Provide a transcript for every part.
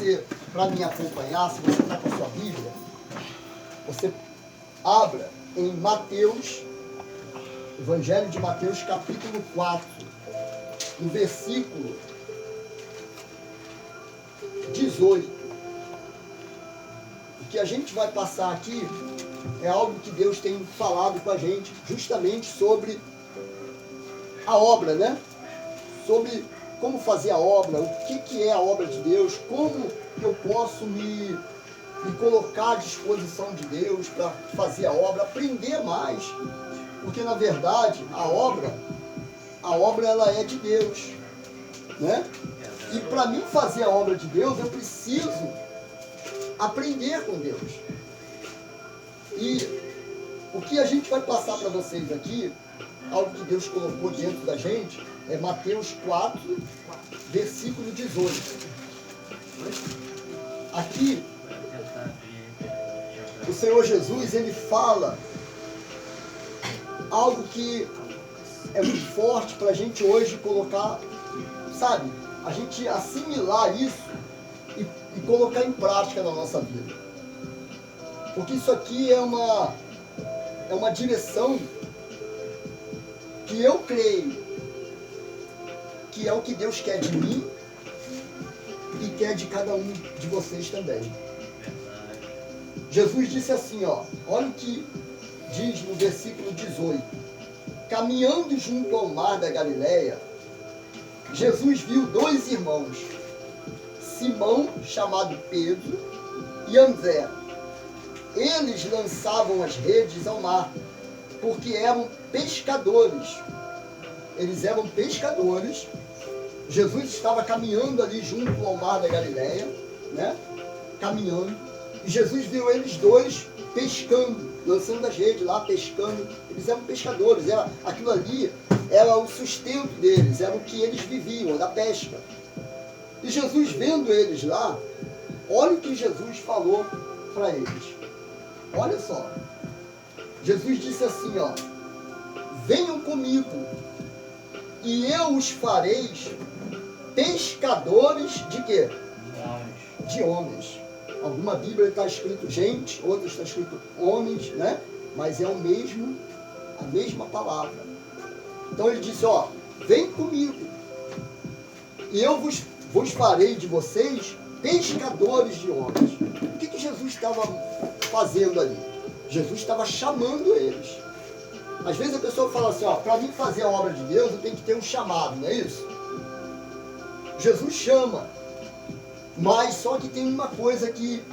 você, para me acompanhar, se você está com a sua Bíblia, você abra em Mateus, Evangelho de Mateus, capítulo 4, no versículo 18. O que a gente vai passar aqui é algo que Deus tem falado com a gente, justamente sobre a obra, né? Sobre como fazer a obra, o que é a obra de Deus, como eu posso me colocar à disposição de Deus para fazer a obra, aprender mais. Porque, na verdade, a obra ela é de Deus, né? E para mim fazer a obra de Deus, eu preciso aprender com Deus. E o que a gente vai passar para vocês aqui, algo que Deus colocou dentro da gente, é Mateus 4, versículo 18. Aqui, o Senhor Jesus, ele fala algo que é muito forte para a gente hoje colocar, sabe? A gente assimilar isso e colocar em prática na nossa vida. Porque isso aqui é uma direção que eu creio que é o que Deus quer de mim e quer de cada um de vocês também. Jesus disse assim, ó, olha o que diz no versículo 18. Caminhando junto ao mar da Galileia, Jesus viu dois irmãos, Simão, chamado Pedro, e André. Eles lançavam as redes ao mar, porque eram pescadores. Eles eram pescadores. Jesus estava caminhando ali junto ao mar da Galileia, né? Caminhando. E Jesus viu eles dois pescando, lançando as redes lá, pescando. Eles eram pescadores. Aquilo ali era o sustento deles, era o que eles viviam, da pesca. E Jesus, vendo eles lá, olha o que Jesus falou para eles. Olha só. Jesus disse assim, ó, venham comigo e eu os farei pescadores de quê? De homens. Alguma Bíblia está escrito gente, outra está escrito homens, né? Mas é a mesma palavra. Então ele disse, ó, vem comigo e eu vos farei de vocês pescadores de homens. O que Jesus estava fazendo ali? Jesus estava chamando eles. Às vezes a pessoa fala assim, ó, para mim fazer a obra de Deus eu tenho que ter um chamado, não é isso? Jesus chama, mas só que tem uma coisa que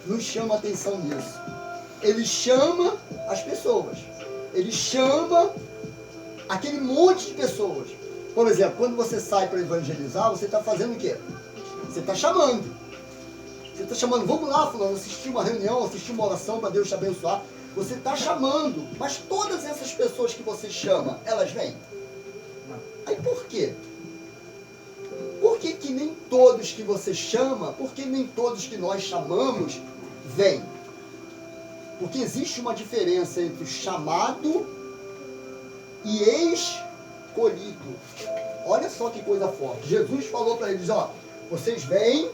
nos chama a atenção nisso. Ele chama as pessoas. Ele chama aquele monte de pessoas. Por exemplo, quando você sai para evangelizar, você está fazendo o quê? Você está chamando. Você está chamando, vamos lá, fulano, assistir uma reunião, assistir uma oração para Deus te abençoar. Você está chamando, mas todas essas pessoas que você chama, elas vêm? Aí por quê? Por que nem todos que você chama, por que nem todos que nós chamamos, vêm? Porque existe uma diferença entre chamado e escolhido. Olha só que coisa forte. Jesus falou para eles, ó, vocês vêm,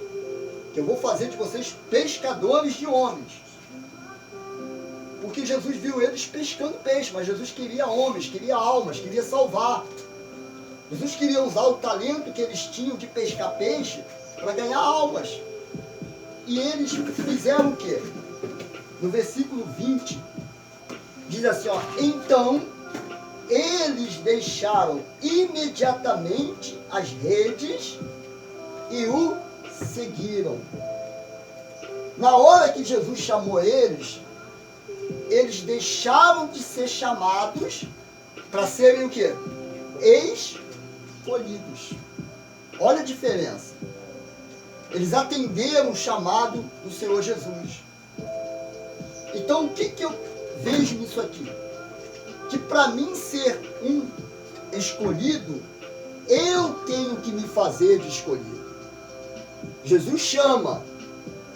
que eu vou fazer de vocês pescadores de homens. Porque Jesus viu eles pescando peixe, mas Jesus queria homens, queria almas, queria salvar. Jesus queria usar o talento que eles tinham de pescar peixe para ganhar almas. E eles fizeram o quê? No versículo 20, diz assim, ó, então eles deixaram imediatamente as redes e o seguiram. Na hora que Jesus chamou eles eles deixaram de ser chamados para serem o quê? Escolhidos. Olha a diferença. Eles atenderam o chamado do Senhor Jesus. Então, o que eu vejo nisso aqui? Que para mim ser um escolhido, eu tenho que me fazer de escolhido. Jesus chama,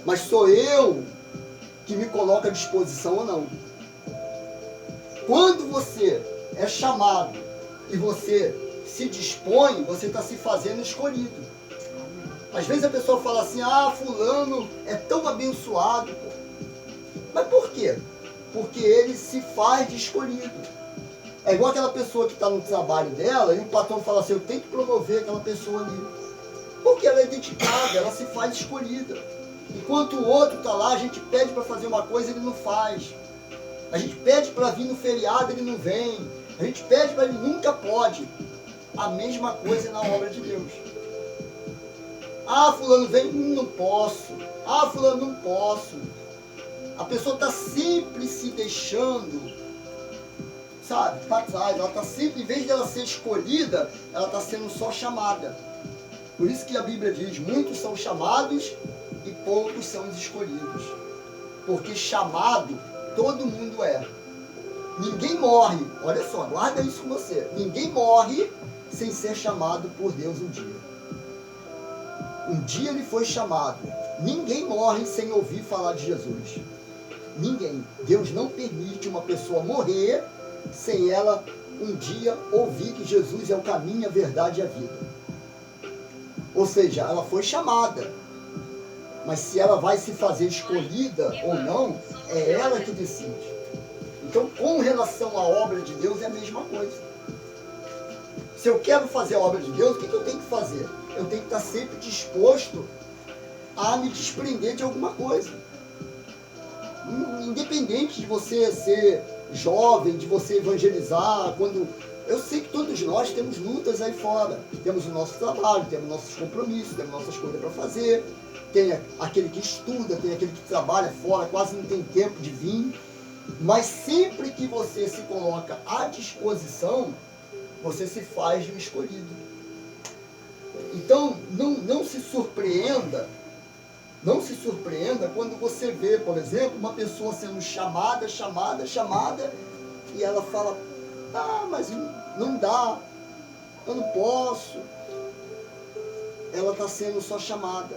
mas sou eu que me coloca à disposição ou não. Quando você é chamado e você se dispõe, você está se fazendo escolhido. Às vezes a pessoa fala assim, fulano é tão abençoado. Pô. Mas por quê? Porque ele se faz de escolhido. É igual aquela pessoa que está no trabalho dela e o patrão fala assim, eu tenho que promover aquela pessoa ali. Porque ela é dedicada, ela se faz escolhida. Enquanto o outro está lá, a gente pede para fazer uma coisa, ele não faz. A gente pede para vir no feriado, ele não vem. A gente pede para ele, nunca pode. A mesma coisa na obra de Deus. Fulano vem, não posso. Fulano não posso. A pessoa está sempre se deixando, sabe, para trás. Ela está sempre, em vez de ela ser escolhida, ela está sendo só chamada. Por isso que a Bíblia diz, muitos são chamados e poucos são os escolhidos. Porque chamado, todo mundo é. Ninguém morre, olha só, guarda isso com você. Ninguém morre sem ser chamado por Deus um dia. Um dia ele foi chamado. Ninguém morre sem ouvir falar de Jesus. Ninguém. Deus não permite uma pessoa morrer sem ela um dia ouvir que Jesus é o caminho, a verdade e a vida. Ou seja, ela foi chamada. Mas se ela vai se fazer escolhida ou não, é ela que decide. Então, com relação à obra de Deus, é a mesma coisa. Se eu quero fazer a obra de Deus, o que eu tenho que fazer? Eu tenho que estar sempre disposto a me desprender de alguma coisa. Independente de você ser jovem, de você evangelizar, eu sei que todos nós temos lutas aí fora. Temos o nosso trabalho, temos nossos compromissos, temos nossas coisas para fazer. Tem aquele que estuda, tem aquele que trabalha fora, quase não tem tempo de vir. Mas sempre que você se coloca à disposição, você se faz de um escolhido. Então, não se surpreenda quando você vê, por exemplo, uma pessoa sendo chamada, e ela fala, mas não dá, eu não posso. Ela está sendo só chamada.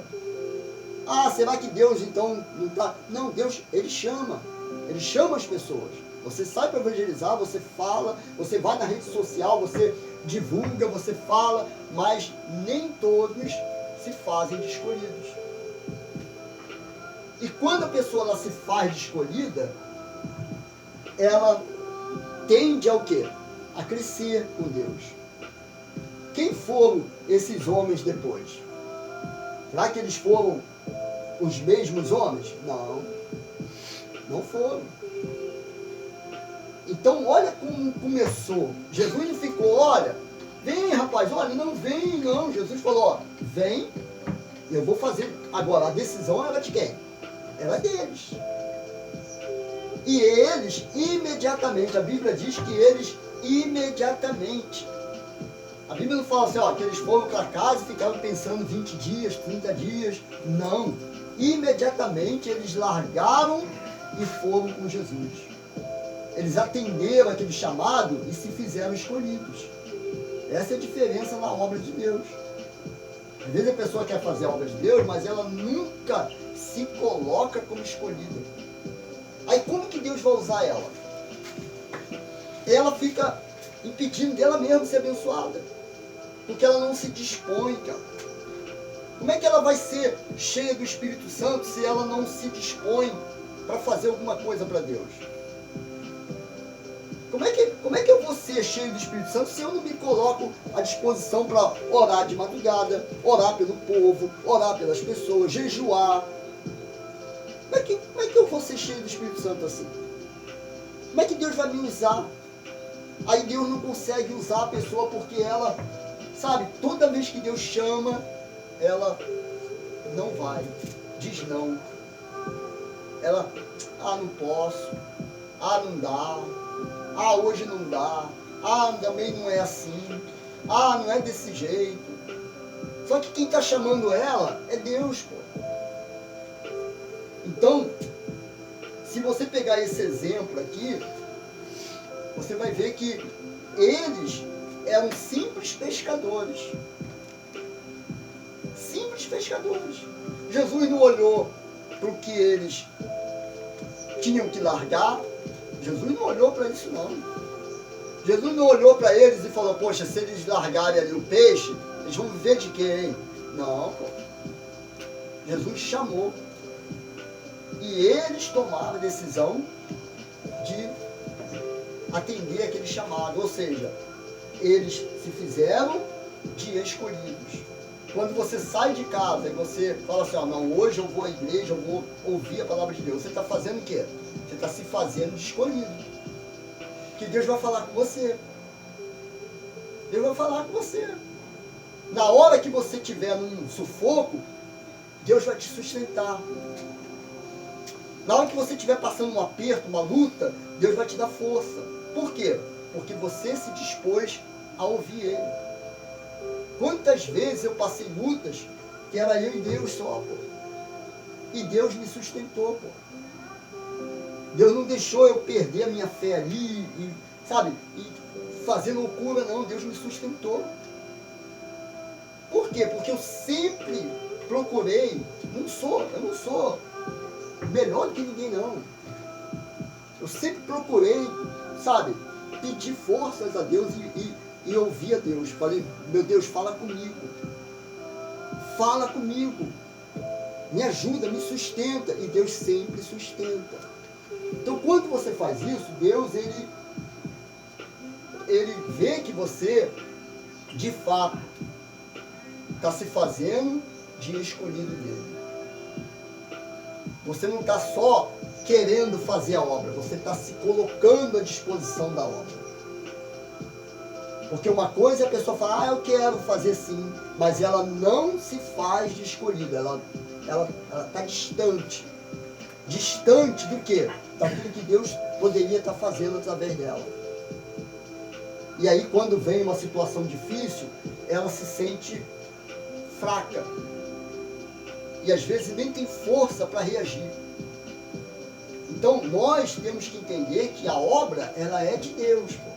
Será que Deus então não está? Não, Deus, Ele chama as pessoas. Você sai para evangelizar, você fala, você vai na rede social, você divulga, você fala, mas nem todos se fazem de escolhidos. E quando a pessoa ela se faz de escolhida, ela tende ao quê? A crescer com Deus. Quem foram esses homens depois? Será que eles foram os mesmos homens? Não foram. Então, olha como começou. Jesus não ficou, vem rapaz, não vem não. Jesus falou, vem, eu vou fazer. Agora, a decisão era de quem? Era deles. E eles, imediatamente, a Bíblia diz que eles, imediatamente. A Bíblia não fala assim, que eles foram para casa e ficaram pensando 20 dias, 30 dias. Não. Imediatamente, eles largaram e foram com Jesus. Eles atenderam aquele chamado e se fizeram escolhidos. Essa é a diferença na obra de Deus. Às vezes a pessoa quer fazer a obra de Deus, mas ela nunca se coloca como escolhida. Aí como que Deus vai usar ela? Ela fica impedindo dela mesma ser abençoada. Porque ela não se dispõe, cara. Como é que ela vai ser cheia do Espírito Santo se ela não se dispõe para fazer alguma coisa para Deus? Como é que eu vou ser cheio do Espírito Santo se eu não me coloco à disposição para orar de madrugada, orar pelo povo, orar pelas pessoas, jejuar? Como é que eu vou ser cheio do Espírito Santo assim? Como é que Deus vai me usar? Aí Deus não consegue usar a pessoa porque ela, sabe, toda vez que Deus chama, ela não vai, diz não. Ela, não posso, não dá. Hoje não dá. Também não é assim. Não é desse jeito. Só que quem está chamando ela é Deus, pô. Então, se você pegar esse exemplo aqui, você vai ver que eles eram simples pescadores. Simples pescadores. Jesus não olhou para o que eles tinham que largar. Jesus não olhou para isso, não. Jesus não olhou para eles e falou, poxa, se eles largarem ali o peixe, eles vão viver de quê, hein? Não, pô. Jesus chamou. E eles tomaram a decisão de atender aquele chamado. Ou seja, eles se fizeram de escolhidos. Quando você sai de casa e você fala assim, não, hoje eu vou à igreja, eu vou ouvir a palavra de Deus. Você está fazendo o quê? Você está se fazendo de escolhido. Que Deus vai falar com você. Deus vai falar com você. Na hora que você estiver num sufoco, Deus vai te sustentar. Na hora que você estiver passando um aperto, uma luta, Deus vai te dar força. Por quê? Porque você se dispôs a ouvir Ele. Quantas vezes eu passei lutas que era eu e Deus só, pô. E Deus me sustentou, pô. Deus não deixou eu perder a minha fé ali, e fazer loucura, não. Deus me sustentou. Por quê? Porque eu sempre procurei, eu não sou melhor do que ninguém, não. Eu sempre procurei, pedir forças a Deus e ouvir a Deus. Falei, meu Deus, fala comigo. Fala comigo. Me ajuda, me sustenta. E Deus sempre sustenta. Então, quando você faz isso, Deus, ele vê que você, de fato, está se fazendo de escolhido dele. Você não está só querendo fazer a obra, você está se colocando à disposição da obra. Porque uma coisa é a pessoa falar, eu quero fazer sim, mas ela não se faz de escolhida, ela está distante. Distante do quê? Daquilo que Deus poderia estar fazendo através dela. E aí, quando vem uma situação difícil, ela se sente fraca. E às vezes nem tem força para reagir. Então, nós temos que entender que a obra, ela é de Deus, pô.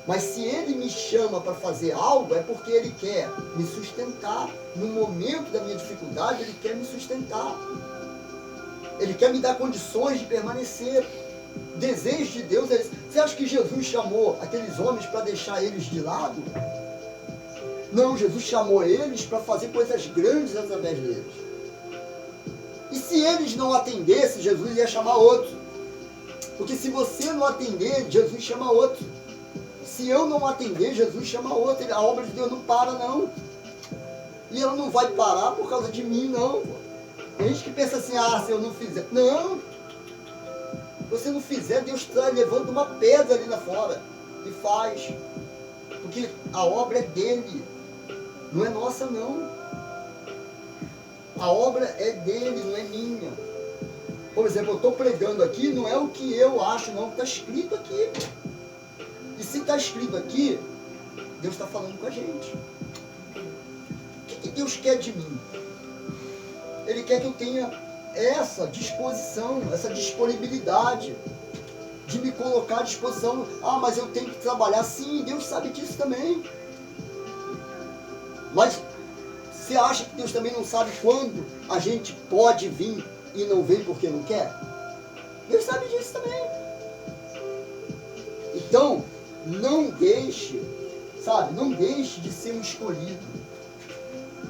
Mas se Ele me chama para fazer algo, é porque Ele quer me sustentar. No momento da minha dificuldade, Ele quer me sustentar. Ele quer me dar condições de permanecer. O desejo de Deus é esse. Você acha que Jesus chamou aqueles homens para deixar eles de lado? Não, Jesus chamou eles para fazer coisas grandes através deles. E se eles não atendessem, Jesus ia chamar outro. Porque se você não atender, Jesus chama outro. Se eu não atender, Jesus chama outro. A obra de Deus não para, não. E ela não vai parar por causa de mim, não. Tem gente que pensa assim, se eu não fizer. Não. Se você não fizer, Deus está levando uma pedra ali lá fora. E faz. Porque a obra é dele. Não é nossa, não. A obra é dele, não é minha. Por exemplo, eu estou pregando aqui, não é o que eu acho, não. Está escrito aqui. E se está escrito aqui, Deus está falando com a gente. O que Deus quer de mim? Ele quer que eu tenha essa disposição, essa disponibilidade de me colocar à disposição. Mas eu tenho que trabalhar. Sim, Deus sabe disso também. Mas você acha que Deus também não sabe quando a gente pode vir e não vem porque não quer? Deus sabe disso também. Então, não deixe, não deixe de ser um escolhido.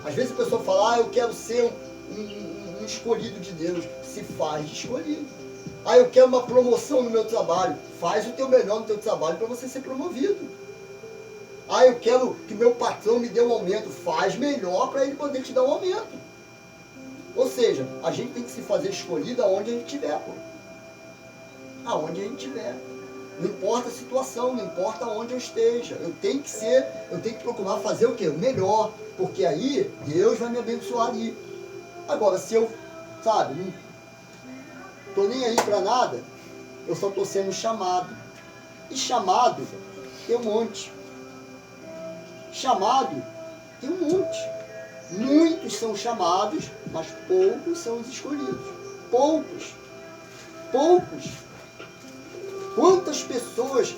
Às vezes a pessoa fala, eu quero ser um escolhido de Deus. Se faz de escolhido. Eu quero uma promoção no meu trabalho. Faz o teu melhor no teu trabalho para você ser promovido. Eu quero que meu patrão me dê um aumento. Faz melhor para ele poder te dar um aumento. Ou seja, a gente tem que se fazer escolhido aonde a gente estiver, pô. Aonde a gente estiver. Não importa a situação, não importa onde eu esteja. Eu tenho que procurar fazer o quê? O melhor. Porque aí Deus vai me abençoar ali. Agora, se eu, não tô nem aí para nada, eu só estou sendo chamado. E chamado tem um monte. Chamado tem um monte. Muitos são chamados, mas poucos são os escolhidos. Poucos. Quantas pessoas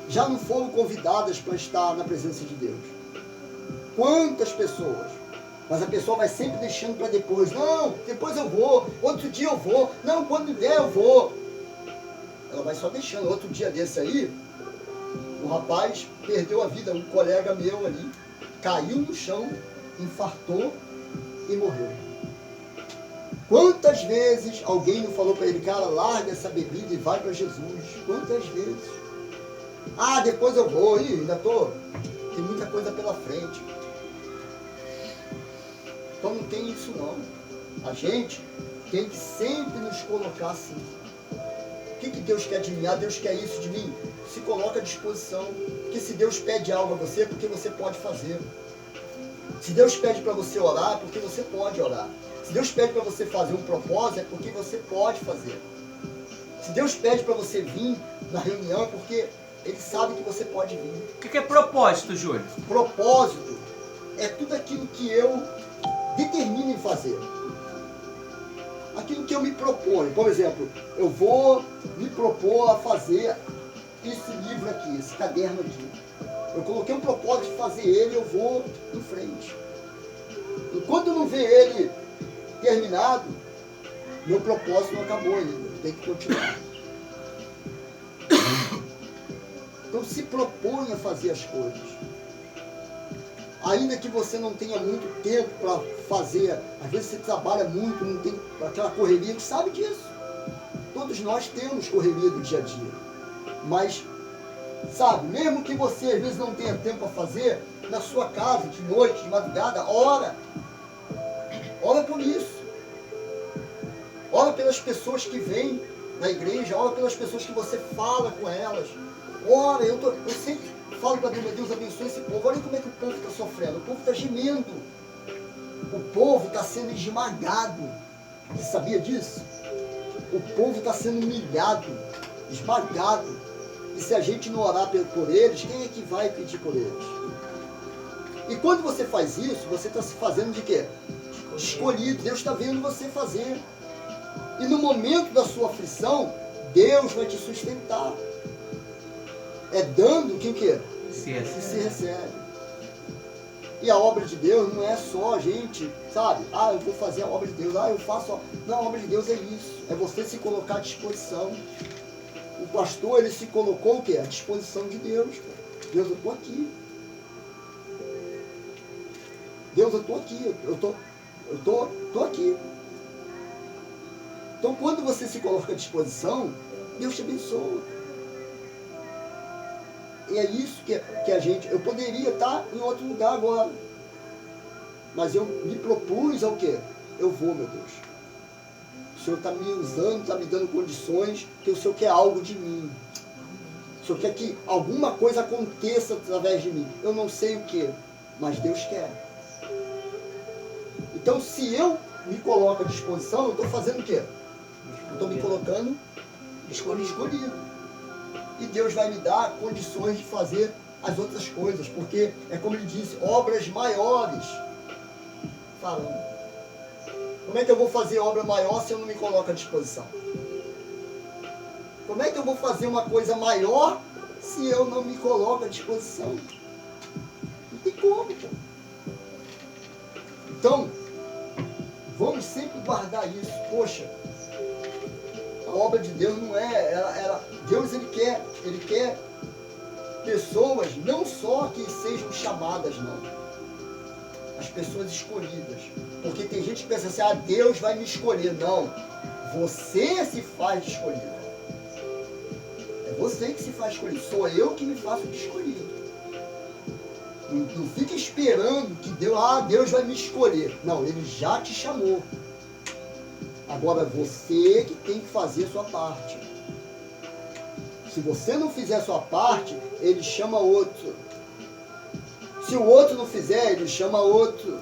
já não foram convidadas para estar na presença de Deus? Quantas pessoas? Mas a pessoa vai sempre deixando para depois. Não, depois eu vou, outro dia eu vou. Não, quando der eu vou. Ela vai só deixando. Outro dia desse aí, o rapaz perdeu a vida, um colega meu ali, caiu no chão, infartou e morreu. Quantas vezes alguém não falou para ele, cara, larga essa bebida e vai para Jesus? Quantas vezes? Ah, depois eu vou, ainda tem muita coisa pela frente. Então não tem isso não. A gente tem que sempre nos colocar assim. O que Deus quer de mim? Ah, Deus quer isso de mim? Se coloca à disposição. Porque se Deus pede algo a você, é porque você pode fazer. Se Deus pede para você orar, é porque você pode orar. Se Deus pede para você fazer um propósito, é porque você pode fazer. Se Deus pede para você vir na reunião, é porque Ele sabe que você pode vir. O que é propósito, Júlio? Propósito é tudo aquilo que eu determino em fazer. Aquilo que eu me proponho. Por exemplo, eu vou me propor a fazer esse livro aqui, esse caderno aqui. Eu coloquei um propósito de fazer ele, eu vou em frente. Enquanto eu não ver ele terminado, meu propósito não acabou ainda. Tem que continuar. Então se propõe a fazer as coisas. Ainda que você não tenha muito tempo para fazer, às vezes você trabalha muito, não tem aquela correria, você sabe disso. Todos nós temos correria do dia a dia. Mas, sabe, mesmo que você às vezes não tenha tempo para fazer, na sua casa, de noite, de madrugada, ora. Ora por isso. Ora pelas pessoas que vêm na igreja, ora pelas pessoas que você fala com elas. Ora, eu sempre falo para Deus, Deus abençoe esse povo. Olha como é que o povo está sofrendo. O povo está gemendo. O povo está sendo esmagado. Você sabia disso? O povo está sendo humilhado, esmagado. E se a gente não orar por eles, quem é que vai pedir por eles? E quando você faz isso, você está se fazendo de quê? Escolhido. Deus está vendo você fazer. E no momento da sua aflição, Deus vai te sustentar. É dando que o quê? Se recebe. E a obra de Deus não é só a gente, sabe? Ah, eu vou fazer a obra de Deus. Ah, eu faço. Não, a obra de Deus é isso. É você se colocar à disposição. O pastor, ele se colocou o quê? À disposição de Deus. Deus, eu estou aqui. Deus, eu estou aqui. Eu estou aqui. Então, quando você se coloca à disposição, Deus te abençoa. E é isso que a gente... Eu poderia estar em outro lugar agora. Mas eu me propus ao quê? Eu vou, meu Deus. O Senhor está me usando, está me dando condições, que o Senhor quer algo de mim. O Senhor quer que alguma coisa aconteça através de mim. Eu não sei o que, mas Deus quer. Então, se eu me coloco à disposição, eu estou fazendo o quê? Eu estou me colocando escolhido. E Deus vai me dar condições de fazer as outras coisas, porque é como ele disse, obras maiores. Falando. Como é que eu vou fazer obra maior se eu não me coloco à disposição? Como é que eu vou fazer uma coisa maior se eu não me coloco à disposição? Não tem como, pô. Então, vamos sempre guardar isso. Poxa, a obra de Deus não é... Deus, ele quer pessoas não só que sejam chamadas, não. As pessoas escolhidas. Porque tem gente que pensa assim, ah, Deus vai me escolher. Não. Você se faz de escolhido. É você que se faz escolhido. Sou eu que me faço de escolhido. Não fica esperando que Deus vai me escolher. Não, Ele já te chamou. Agora você que tem que fazer a sua parte. Se você não fizer a sua parte, Ele chama outro. Se o outro não fizer, Ele chama outro.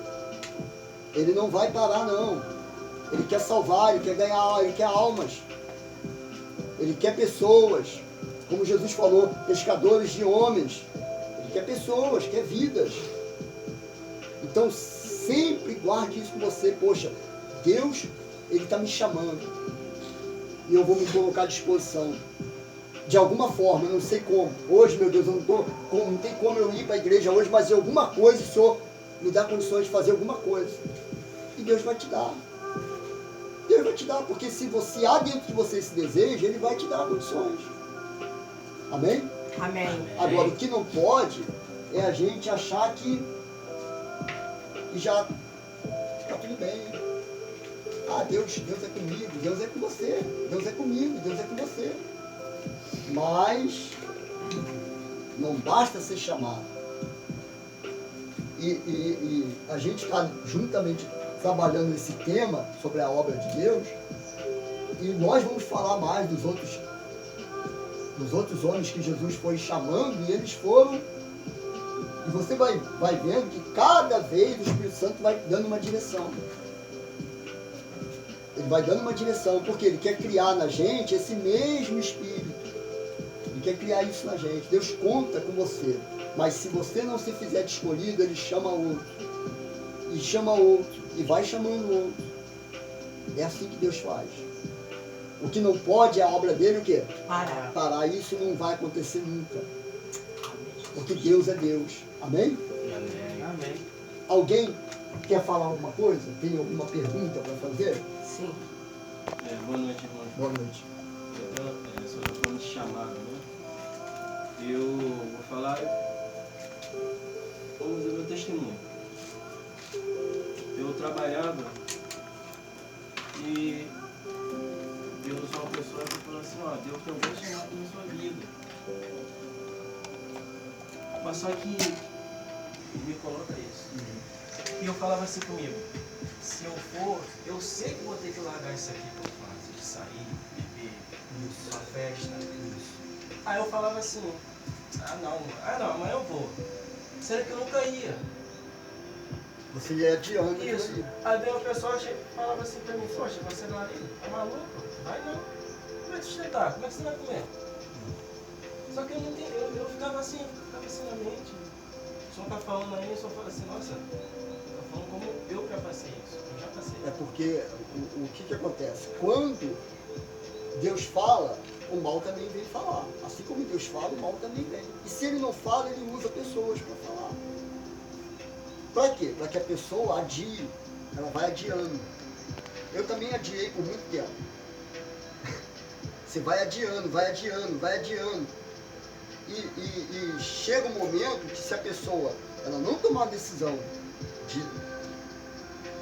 Ele não vai parar, não. Ele quer salvar, Ele quer ganhar, Ele quer almas. Ele quer pessoas. Como Jesus falou, pescadores de homens. Ele quer pessoas, quer vidas. Então, sempre guarde isso com você. Poxa, Deus, Ele está me chamando. E eu vou me colocar à disposição. De alguma forma, eu não sei como. Hoje, meu Deus, eu não tem como eu ir para a igreja hoje, mas de alguma coisa o Senhor me dá condições de fazer alguma coisa. E Deus vai te dar. Deus vai te dar, porque se você há dentro de você esse desejo, Ele vai te dar condições. Amém? Amém. Agora, o que não pode é a gente achar que já está tudo bem. Deus é comigo, Deus é com você, Deus é comigo, Deus é com você. Mas não basta ser chamado. E a gente está juntamente trabalhando esse tema sobre a obra de Deus, e nós vamos falar mais dos outros homens que Jesus foi chamando, e eles foram, e você vai vendo que cada vez o Espírito Santo vai dando uma direção. Ele vai dando uma direção, porque ele quer criar na gente esse mesmo Espírito. Ele quer criar isso na gente. Deus conta com você, mas se você não se fizer de escolhido, ele chama outro. E chama outro, e vai chamando outro. É assim que Deus faz. O que não pode é a obra dele, o quê? Parar. Isso não vai acontecer nunca. Porque Deus é Deus. Amém? Amém. Alguém quer falar alguma coisa? Tem alguma pergunta para fazer? Sim. Boa noite, irmão. Boa noite. Só estou falando de chamado, né? Eu vou falar, vamos dizer meu testemunho. Eu trabalhava e eu sou uma pessoa que falou assim, ó, Deus tem algum chamado na sua vida. Mas só que me coloca isso. E eu falava assim comigo, se eu for, eu sei que vou ter que largar isso aqui que eu faço, de sair, beber, uma festa. Aí eu falava assim, não, mas eu vou. Sendo que eu nunca ia. Você ia adiando. Isso. Aí daí o pessoal falava assim pra mim, poxa, você não é maluco? Vai não. Como é que você está? Como é que você vai comer? Só que eu não entendi, eu ficava assim na mente. O senhor tá falando aí, eu só falo assim, nossa, tá falando como eu já passei isso. Eu já passei. É porque o que acontece? Quando Deus fala, o mal também vem falar. Assim como Deus fala, o mal também vem. E se ele não fala, ele usa pessoas para falar. Para quê? Para que a pessoa adie. Ela vai adiando. Eu também adiei por muito tempo. Você vai adiando. E chega um momento que se a pessoa ela não tomar a decisão de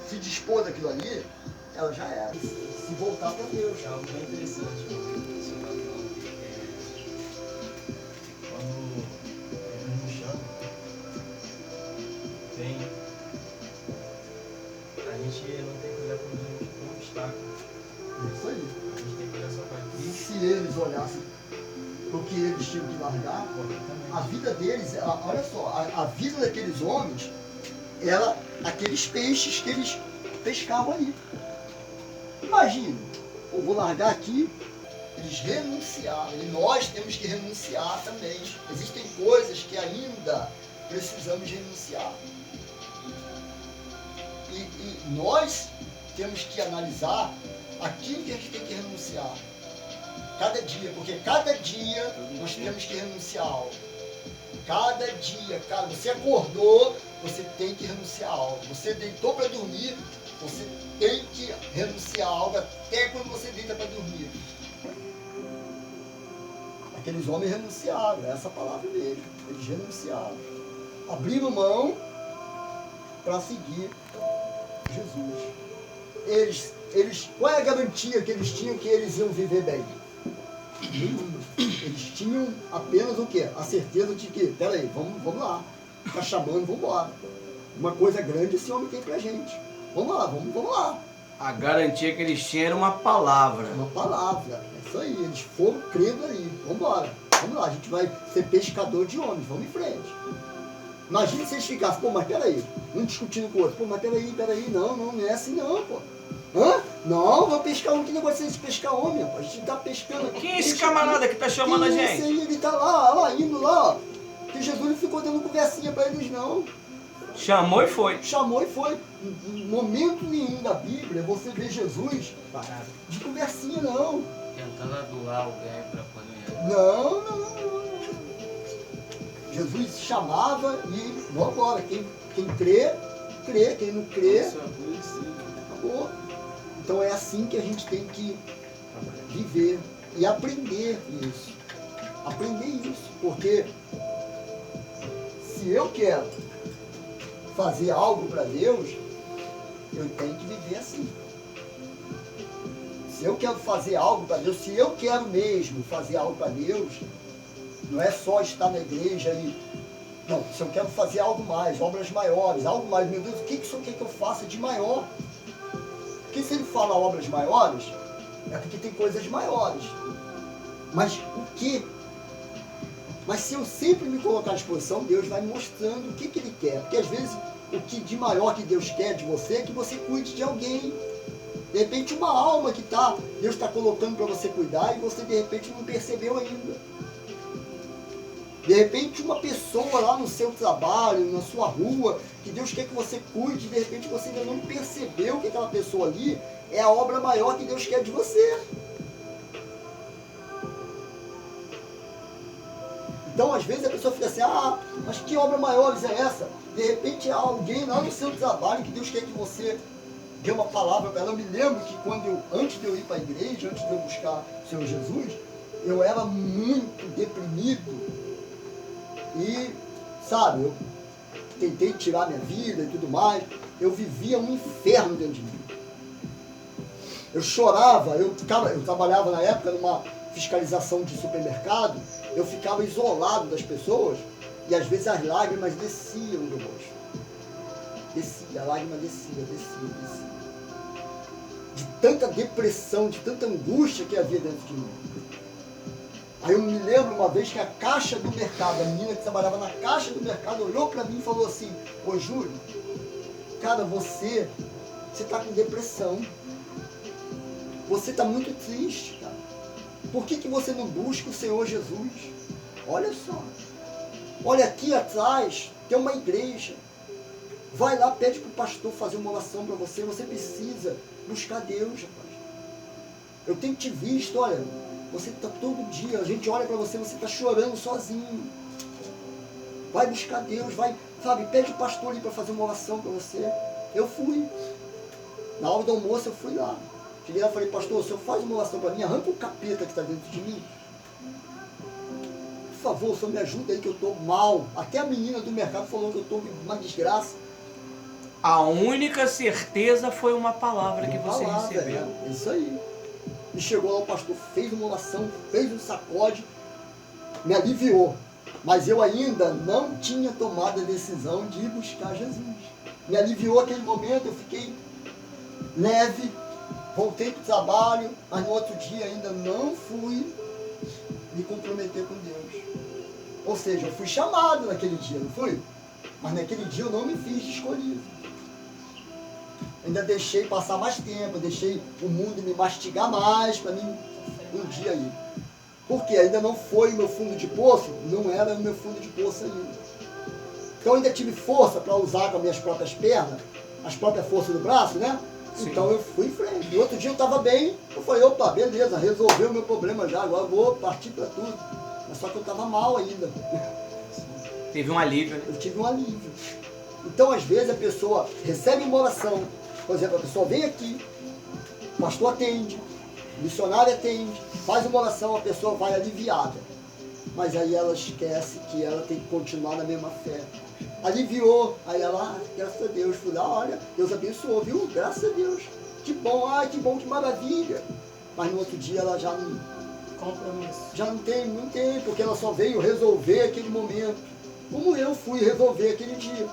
se dispor daquilo ali, ela já era. Se voltar para Deus. É algo bem interessante. Você está falando que quando Deus nos chama, a gente não tem que olhar para os outros como obstáculo. Isso aí. A gente tem que olhar só para Cristo. Se eles olhassem para o que eles tinham que largar, a vida deles, olha só, a vida daqueles homens era aqueles peixes que eles pescavam ali. Imagina, eu vou largar aqui, eles renunciaram, e nós temos que renunciar também. Existem coisas que ainda precisamos renunciar. E nós temos que analisar aquilo que a gente tem que renunciar. Cada dia, porque cada dia nós temos que renunciar a algo. Cada dia, cara, você acordou, você tem que renunciar a algo. Você deitou para dormir, você tem que renunciar a algo até quando você deita para dormir. Aqueles homens renunciaram, essa é a palavra deles. Eles renunciaram. Abriram mão para seguir Jesus. Qual é a garantia que eles tinham que eles iam viver bem? Eles tinham apenas o quê? A certeza de que, peraí, vamos lá. Está chamando, vamos embora. Uma coisa grande esse homem tem pra gente. Vamos lá, vamos lá. A garantia que eles tinham era uma palavra. Uma palavra, é isso aí. Eles foram crendo ali. Vamos embora. Vamos lá, a gente vai ser pescador de homens, vamos em frente. Imagina se eles ficassem, pô, mas peraí, um discutindo com o outro, pô, mas peraí, não é assim não, pô. Hã? Não, vou pescar homem, que negócio é esse de pescar homem, pô? A gente tá pescando aqui. Quem é esse camarada que tá chamando a gente? Esse aí, ele tá lá, indo lá, ó. Que Jesus não ficou dando conversinha pra eles, não. Chamou e foi. Chamou e foi. Em momento nenhum da Bíblia você vê Jesus Parado. de conversinha, não. Tentando adular alguém pra poder... Não. Jesus chamava e vamos embora. Quem crê, quem não crê, acabou. Então é assim que a gente tem que viver e aprender isso. Aprender isso, porque se eu quero fazer algo para Deus, eu tenho que viver assim. eu quero fazer algo para Deus, se eu quero mesmo fazer algo para Deus, não é só estar na igreja e... Não, se eu quero fazer algo mais, obras maiores, algo mais, meu Deus, o que o Senhor quer que eu faça de maior? Porque se ele fala obras maiores, é porque tem coisas maiores. Mas o que? Mas se eu sempre me colocar à disposição, Deus vai me mostrando o que Ele quer. Porque às vezes o que de maior que Deus quer de você é que você cuide de alguém. De repente uma alma que Deus está colocando para você cuidar e você de repente não percebeu ainda. De repente uma pessoa lá no seu trabalho, na sua rua, que Deus quer que você cuide, de repente você ainda não percebeu que aquela pessoa ali é a obra maior que Deus quer de você. Então às vezes a pessoa fica assim, mas que obra maior é essa? De repente há alguém lá no seu trabalho que Deus quer que você dê uma palavra para ela. Eu me lembro que antes de eu ir para a igreja, antes de eu buscar o Senhor Jesus, eu era muito deprimido. E, sabe, eu tentei tirar minha vida e tudo mais. Eu vivia um inferno dentro de mim. Eu chorava, eu trabalhava na época numa fiscalização de supermercado, eu ficava isolado das pessoas e às vezes as lágrimas desciam do rosto. Descia, a lágrima descia. De tanta depressão, de tanta angústia que havia dentro de mim. Aí eu me lembro uma vez que a caixa do mercado, a menina que trabalhava na caixa do mercado, olhou para mim e falou assim, ô Júlio, cara, você está com depressão. Você está muito triste, cara. Por que você não busca o Senhor Jesus? Olha só. Olha aqui atrás, tem uma igreja. Vai lá, pede para o pastor fazer uma oração para você. Você precisa buscar Deus, rapaz. Eu tenho te visto, olha... Você está todo dia, a gente olha para você, você está chorando sozinho. Vai buscar Deus, pede o pastor ali para fazer uma oração para você. Eu fui. Na hora do almoço eu fui lá. Cheguei lá e falei, pastor, o senhor faz uma oração para mim, arranca o capeta que está dentro de mim. Por favor, o senhor me ajuda aí que eu estou mal. Até a menina do mercado falou que eu estou uma desgraça. A única certeza foi uma palavra que você recebeu. Isso aí. E chegou lá, o pastor fez uma oração, fez um sacode, me aliviou. Mas eu ainda não tinha tomado a decisão de ir buscar Jesus. Me aliviou aquele momento, eu fiquei leve, voltei para o trabalho, mas no outro dia ainda não fui me comprometer com Deus. Ou seja, eu fui chamado naquele dia, não fui? Mas naquele dia eu não me fiz de escolhido. Ainda deixei passar mais tempo, deixei o mundo me mastigar mais para mim um dia ir. Porque ainda não foi o meu fundo de poço, não era o meu fundo de poço ainda. Então ainda tive força para usar com as minhas próprias pernas, as próprias forças do braço, né? Sim. Então eu fui em frente. No outro dia eu estava bem, eu falei, opa, beleza, resolveu o meu problema já, agora eu vou partir para tudo. Mas só que eu estava mal ainda. Teve um alívio, né? Eu tive um alívio. Então às vezes a pessoa recebe uma oração. Por exemplo, a pessoa vem aqui, o pastor atende, o missionário atende, faz uma oração, a pessoa vai aliviada. Mas aí ela esquece que ela tem que continuar na mesma fé. Aliviou, aí ela, graças a Deus, fui lá, olha, Deus abençoou, viu? Graças a Deus. Que bom, que bom, que maravilha. Mas no outro dia ela já não... Compromisso. Já não tem, porque ela só veio resolver aquele momento. Como eu fui resolver aquele dia.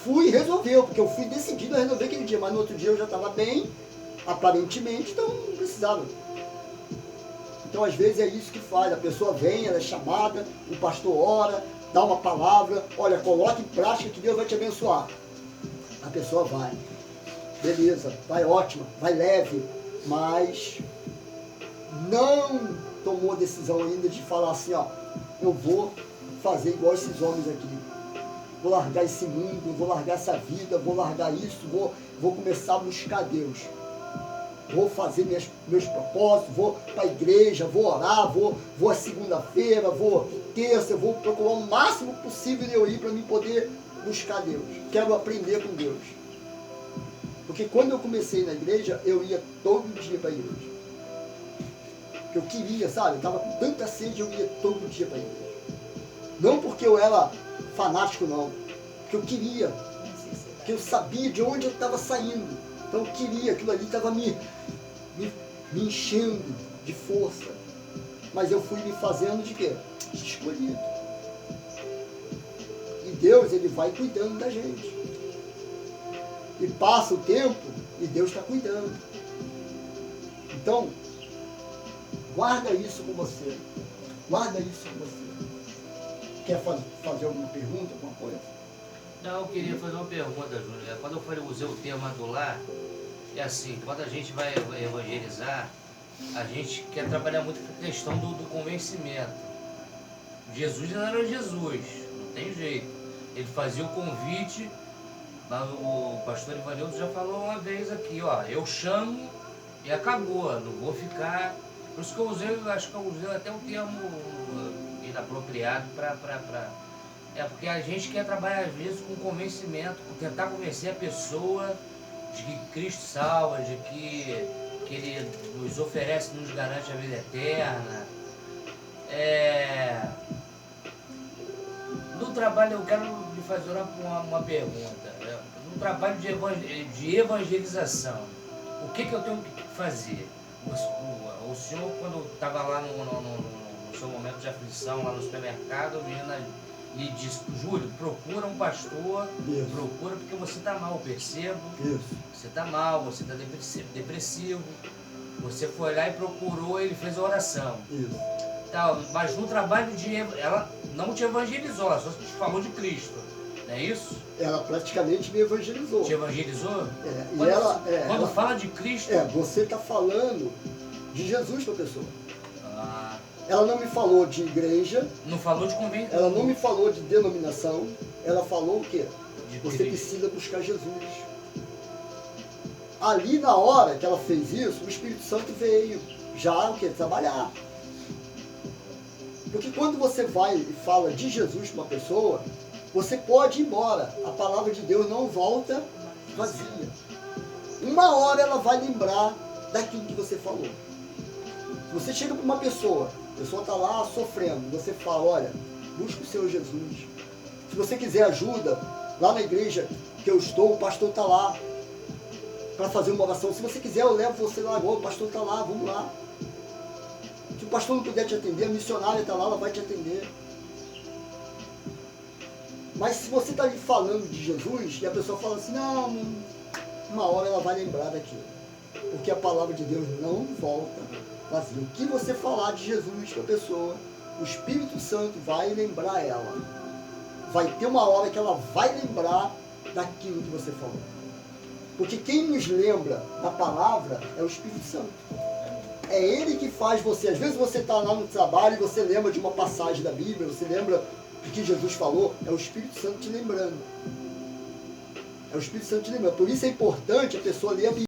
Fui e resolveu, porque eu fui decidido a resolver aquele dia, mas no outro dia eu já estava bem, aparentemente, então não precisava. Então às vezes é isso que faz, a pessoa vem, ela é chamada, o pastor ora, dá uma palavra, olha, coloque em prática que Deus vai te abençoar. A pessoa vai, beleza, vai ótima, vai leve, mas não tomou a decisão ainda de falar assim, ó, eu vou fazer igual esses homens aqui. Vou largar esse mundo, vou largar essa vida, vou largar isso, vou começar a buscar Deus. Vou fazer meus propósitos, vou para a igreja, vou orar, vou à segunda-feira, vou terça, vou procurar o máximo possível de eu ir para mim poder buscar Deus. Quero aprender com Deus. Porque quando eu comecei na igreja, eu ia todo dia para a igreja. Porque eu queria, sabe? Eu estava com tanta sede, eu ia todo dia para a igreja. Não porque eu era fanático, não. Porque eu queria. Porque eu sabia de onde eu estava saindo. Então eu queria, aquilo ali estava me me enchendo de força. Mas eu fui me fazendo de quê? Escolhido. E Deus, Ele vai cuidando da gente. E passa o tempo e Deus está cuidando. Então, guarda isso com você. Guarda isso com você. Quer fazer alguma pergunta, alguma coisa? Não, eu queria fazer uma pergunta, Júnior. Quando eu usei o termo adular, é assim, quando a gente vai evangelizar, a gente quer trabalhar muito com a questão do convencimento. Jesus não era Jesus, não tem jeito. Ele fazia o convite, o pastor Ivanildo já falou uma vez aqui, ó, eu chamo e acabou, não vou ficar. Por isso que eu usei, acho que eu usei até um termo inapropriado É porque a gente quer trabalhar às vezes com convencimento, com tentar convencer a pessoa de que Cristo salva, de que Ele nos oferece, nos garante a vida eterna. No trabalho, eu quero lhe fazer uma pergunta. No trabalho de evangelização, o que eu tenho que fazer? O senhor, quando estava lá no seu momento de aflição, lá no supermercado, a menina lhe disse, Júlio, procura um pastor, Isso. procura porque você está mal, eu percebo. Isso. Você está mal, você está depressivo. Você foi lá e procurou, ele fez a oração. Isso. Tá, mas no trabalho ela não te evangelizou, ela só te falou de Cristo. Não é isso? Ela praticamente me evangelizou. Te evangelizou? Quando fala de Cristo... você está falando de Jesus para a pessoa. Ah, Ela não me falou de igreja. não falou de convênio. Ela não me falou de denominação. Ela falou o quê? De Você Cristo. precisa buscar Jesus. Ali na hora que ela fez isso, o Espírito Santo veio já o quê? Trabalhar. Porque quando você vai e fala de Jesus para uma pessoa, você pode ir embora. A palavra de Deus não volta vazia. Uma hora ela vai lembrar daquilo que você falou. Se você chega para uma pessoa, a pessoa está lá sofrendo, você fala, olha, busca o Senhor Jesus. Se você quiser ajuda, lá na igreja que eu estou, o pastor está lá para fazer uma oração. Se você quiser, eu levo você lá agora, o pastor está lá, vamos lá. Se o pastor não puder te atender, a missionária está lá, ela vai te atender. Mas se você está ali falando de Jesus, e a pessoa fala assim, não, uma hora ela vai lembrar daquilo. Porque a palavra de Deus não volta vazia. O que você falar de Jesus para a pessoa, o Espírito Santo vai lembrar ela. Vai ter uma hora que ela vai lembrar daquilo que você falou. Porque quem nos lembra da palavra é o Espírito Santo. É Ele que faz você. Às vezes você está lá no trabalho e você lembra de uma passagem da Bíblia, você lembra do que Jesus falou, é o Espírito Santo te lembrando. É o Espírito Santo te lembrando. Por isso é importante a pessoa ler a Bíblia.